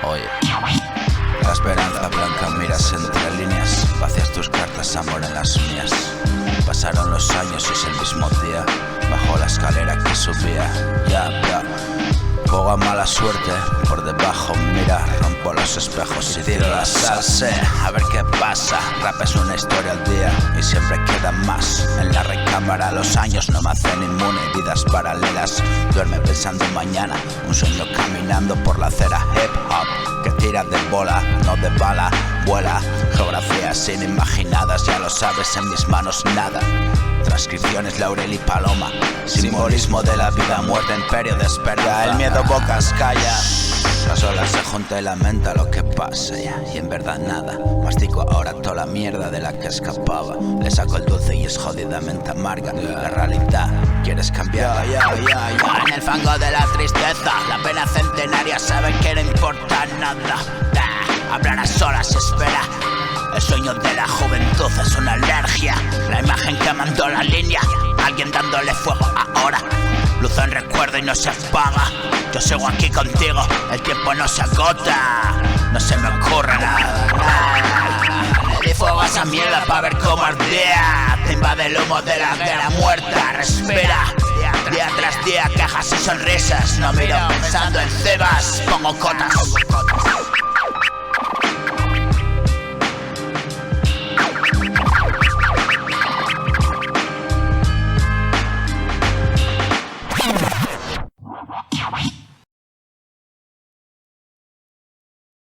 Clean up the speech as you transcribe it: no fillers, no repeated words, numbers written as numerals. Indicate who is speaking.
Speaker 1: Oye, la esperanza blanca miras entre líneas, vacías tus cartas, amor en las mías. Pasaron los años y es el mismo día, bajo la escalera que subía. Ya, juego a mala suerte, por debajo mira, rompo los espejos y tiro la salsa. A ver qué pasa, rap es una historia al día y siempre queda más. En la recámara los años no me hacen inmune, vidas paralelas. Duerme pensando en mañana, un sueño caminando por la acera. Hip hop que tira de bola, no de bala, vuela. Geografías inimaginadas, ya lo sabes, en mis manos nada. Transcripciones, Laurel y Paloma, simbolismo de la vida, muerte, imperio de esperanza. El miedo bocas calla, las olas se junta y lamenta lo que pasa ya. Y en verdad nada, mastico ahora toda la mierda de la que escapaba. Le saco el dulce y es jodidamente amarga. La realidad, ¿quieres cambiar? En el fango de la tristeza, la pena centenaria sabe que no importa nada. Hablar a solas espera. El sueño de la juventud es una alergia. La imagen que mandó la línea, alguien dándole fuego ahora. Luz en recuerdo y no se apaga. Yo sigo aquí contigo, el tiempo no se agota. No se me ocurre nada. Le di fuego a esa mierda pa' ver cómo ardea. Te invade el humo de la hoguera muerta. Respira, día tras día, cajas y sonrisas. No miro pensando en cebas, pongo cotas.